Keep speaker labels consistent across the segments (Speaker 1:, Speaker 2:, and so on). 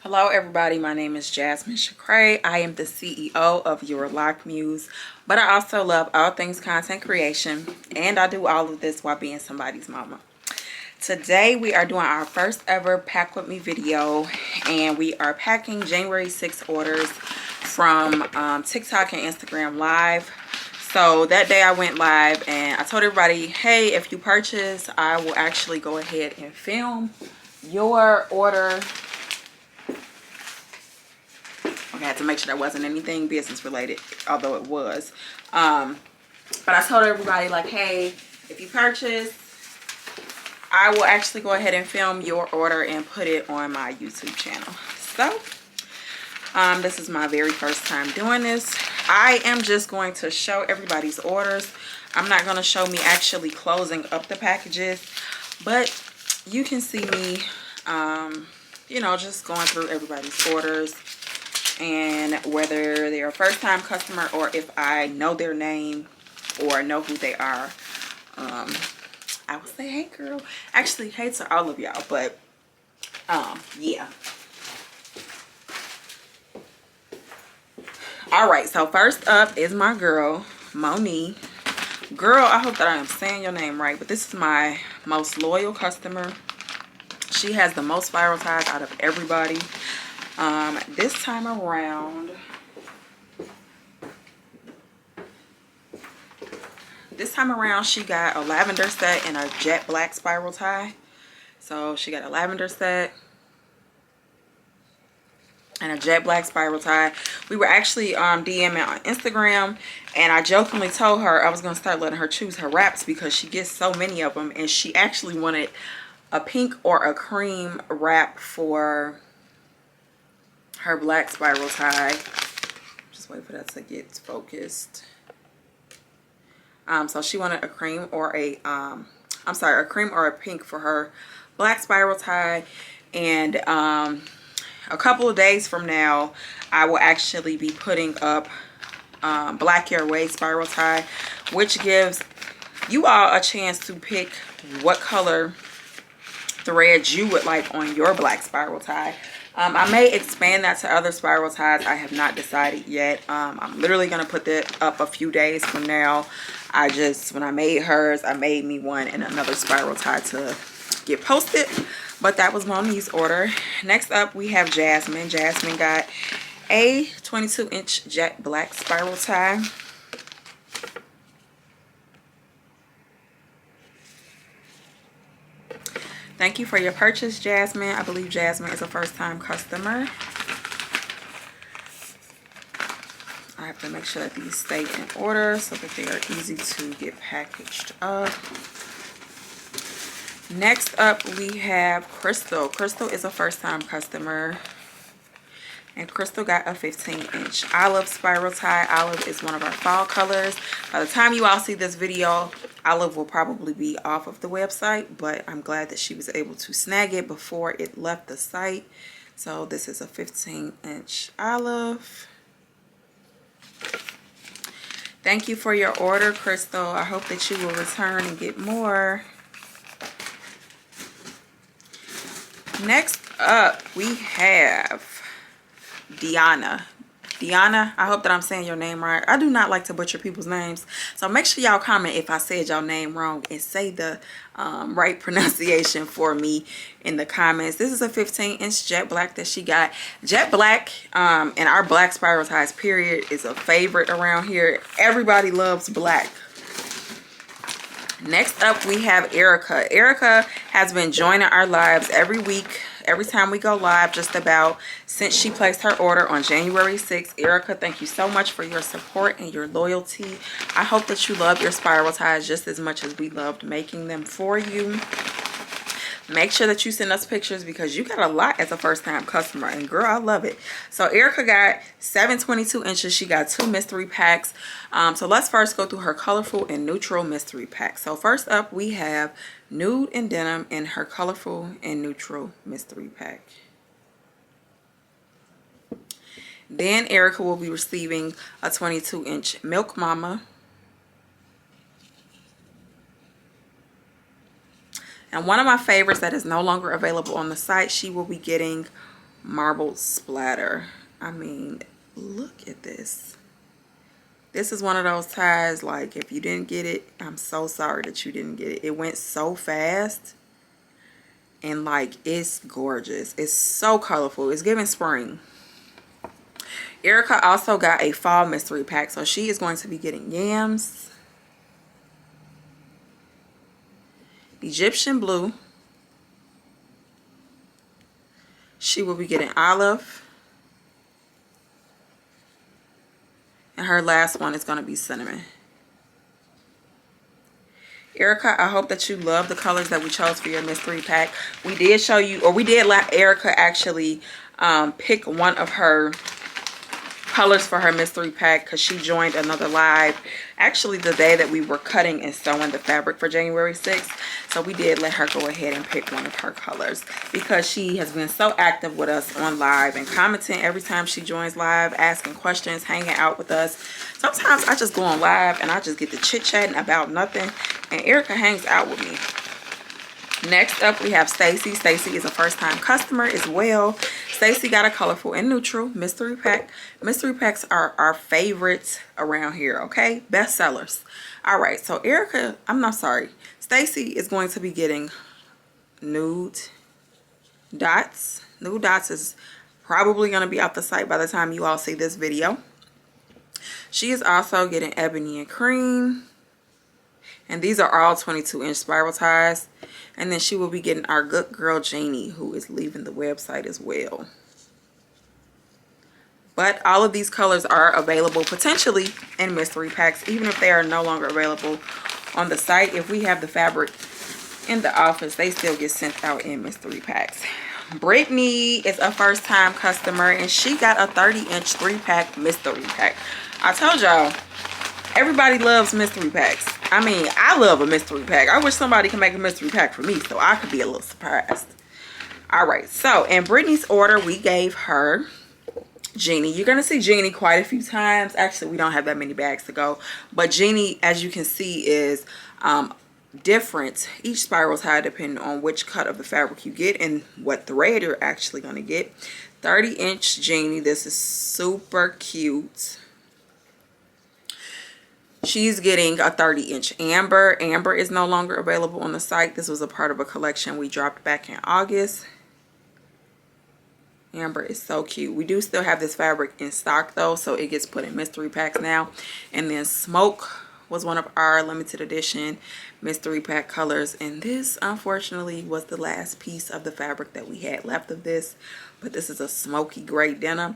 Speaker 1: Hello everybody, my name is Jasmine Chakray. I am the CEO of Your Lock Muse, but I also love all things content creation, and I do all of this while being somebody's mama. Today we are doing our first ever pack with me video, and we are packing January 6th orders from TikTok and Instagram live. So that day I went live and I told everybody, hey, if you purchase, I will actually go ahead and film your order. I had to make sure there wasn't anything business related, although it was. But I told everybody, like, hey, if you purchase, I will actually go ahead and film your order and put it on my YouTube channel. So this is my very first time doing this. I am just going to show everybody's orders. I'm not going to show me actually closing up the packages, but you can see me, you know, just going through everybody's orders. And whether they're a first-time customer or if I know their name or know who they are, I will say, hey girl. Actually, hey to all of y'all, but yeah. All right, so first up is my girl, Moni. Girl, I hope that I am saying your name right, but this is my most loyal customer. She has the most spiral ties out of everybody. This time around she got a lavender set and a jet black spiral tie. So she got a lavender set and a jet black spiral tie. We were actually DMing on Instagram, and I jokingly told her I was going to start letting her choose her wraps because she gets so many of them, and she actually wanted a pink or a cream wrap for her black spiral tie. Just wait for that to get focused. So she wanted a cream or a a cream or a pink for her black spiral tie. And a couple of days from now, I will actually be putting up Black Your Way spiral tie, which gives you all a chance to pick what color threads you would like on your black spiral tie. I may expand that to other spiral ties. I have not decided yet. I'm literally going to put that up a few days from now. When I made hers, I made me one and another spiral tie to get posted. But that was Moni's order. Next up, we have Jasmine. Jasmine got a 22-inch jet black spiral tie. Thank you for your purchase, Jasmine. I believe Jasmine is a first-time customer. I have to make sure that these stay in order so that they are easy to get packaged up. Next up, we have Crystal. Crystal is a first-time customer. And Crystal got a 15-inch olive spiral tie. Olive is one of our fall colors. By the time you all see this video, olive will probably be off of the website, but I'm glad that she was able to snag it before it left the site. So this is a 15-inch olive. Thank you for your order, Crystal. I hope that you will return and get more. Next up, we have Deanna. Deanna, I hope that I'm saying your name right. I do not like to butcher people's names, so make sure y'all comment if I said y'all name wrong and say the right pronunciation for me in the comments. This is a 15-inch jet black that she got. Jet black and our black spiral ties period is a favorite around here. Everybody loves black. Next up, we have Erica. Erica has been joining our lives every week, every time we go live, just about since she placed her order on January 6th. Erica, thank you so much for your support and your loyalty. I hope that you love your spiral ties just as much as we loved making them for you. Make sure that you send us pictures because you got a lot as a first-time customer, and girl, I love it. So Erica got 722 inches. She got 2 mystery packs. So let's first go through her colorful and neutral mystery pack. So first up, we have nude and denim in her colorful and neutral mystery pack. Then Erica will be receiving a 22-inch Milk Mama. And one of my favorites that is no longer available on the site, she will be getting marbled splatter. I mean, look at this. This is one of those ties, like, if you didn't get it, I'm so sorry that you didn't get it. It went so fast. And, like, it's gorgeous. It's so colorful. It's giving spring. Erica also got a fall mystery pack. So, she is going to be getting yams, Egyptian blue. She will be getting olive. And her last one is going to be cinnamon. Erica, I hope that you love the colors that we chose for your mystery pack. We did show you, or we did let Erica actually pick one of her colors for her mystery pack because she joined another live actually the day that we were cutting and sewing the fabric for January 6th. So we did let her go ahead and pick one of her colors because she has been so active with us on live and commenting every time she joins live, asking questions, hanging out with us. Sometimes I just go on live and I just get to chit-chatting about nothing, and Erica hangs out with me. Next up, we have Stacy. Stacy is a first-time customer as well. Stacy got a colorful and neutral mystery pack. Mystery packs are our favorites around here, okay? Best sellers. All right, so Erica, I'm not sorry. Stacy is going to be getting nude dots. Nude dots is probably going to be off the site by the time you all see this video. She is also getting ebony and cream. And these are all 22-inch spiral ties. And then she will be getting our good girl Janie, who is leaving the website as well. But all of these colors are available potentially in mystery packs, even if they are no longer available on the site. If we have the fabric in the office, they still get sent out in mystery packs. Brittany is a first-time customer, and she got a 30-inch 3-pack mystery pack. I told y'all, everybody loves mystery packs. I mean, I love a mystery pack. I wish somebody could make a mystery pack for me so I could be a little surprised. All right, so in Brittany's order, we gave her Jeannie. You're going to see Jeannie quite a few times. Actually, we don't have that many bags to go. But Jeannie, as you can see, is different. Each spiral tie depending on which cut of the fabric you get and what thread you're actually going to get. 30-inch Jeannie. This is super cute. She's getting a 30-inch Amber. Amber is no longer available on the site. This was a part of a collection we dropped back in August. Amber is so cute. We do still have this fabric in stock though, so it gets put in mystery packs now. And then Smoke was one of our limited edition mystery pack colors. And this, unfortunately, was the last piece of the fabric that we had left of this. But this is a smoky gray denim.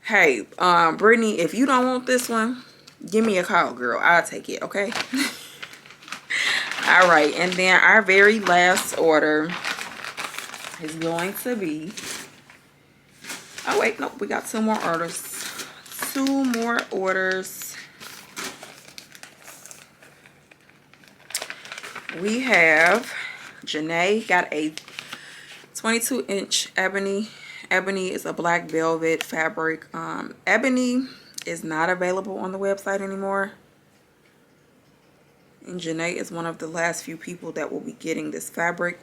Speaker 1: Hey, Brittany, if you don't want this one, give me a call, girl. I'll take it, okay? All right, and then our very last order is going to be... Oh, wait, nope. We got two more orders. Two more orders. We have... Janae got a 22-inch ebony. Ebony is a black velvet fabric. Ebony is not available on the website anymore, and Janae is one of the last few people that will be getting this fabric.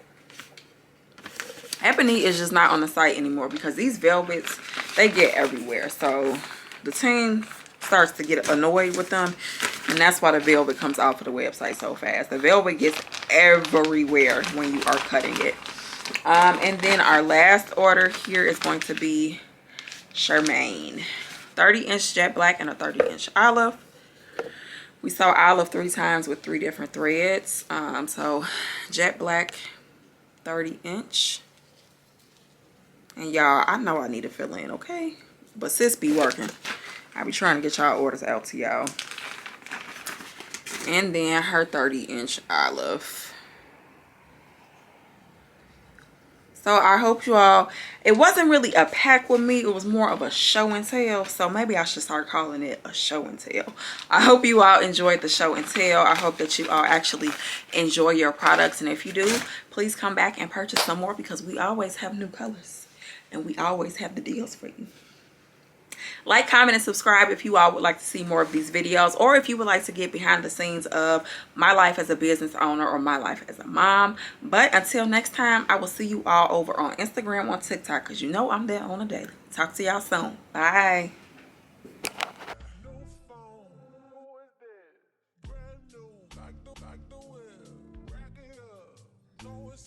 Speaker 1: Ebony is just not on the site anymore because these velvets, they get everywhere, so the team starts to get annoyed with them, and that's why the velvet comes off of the website so fast. The velvet gets everywhere when you are cutting it. And then our last order here is going to be Charmaine. 30-inch jet black and a 30-inch olive. We saw olive 3 times with 3 different threads. So jet black, 30-inch. And y'all, I know I need to fill in, okay? But sis be working. I be trying to get y'all orders out to y'all. And then her 30-inch olive. So I hope you all, it wasn't really a pack with me. It was more of a show and tell. So maybe I should start calling it a show and tell. I hope you all enjoyed the show and tell. I hope that you all actually enjoy your products. And if you do, please come back and purchase some more because we always have new colors. And we always have the deals for you. Like, comment, and subscribe if you all would like to see more of these videos, or if you would like to get behind the scenes of my life as a business owner or my life as a mom. But until next time, I will see you all over on Instagram, on TikTok, because you know I'm there on a daily. Talk to y'all soon. Bye.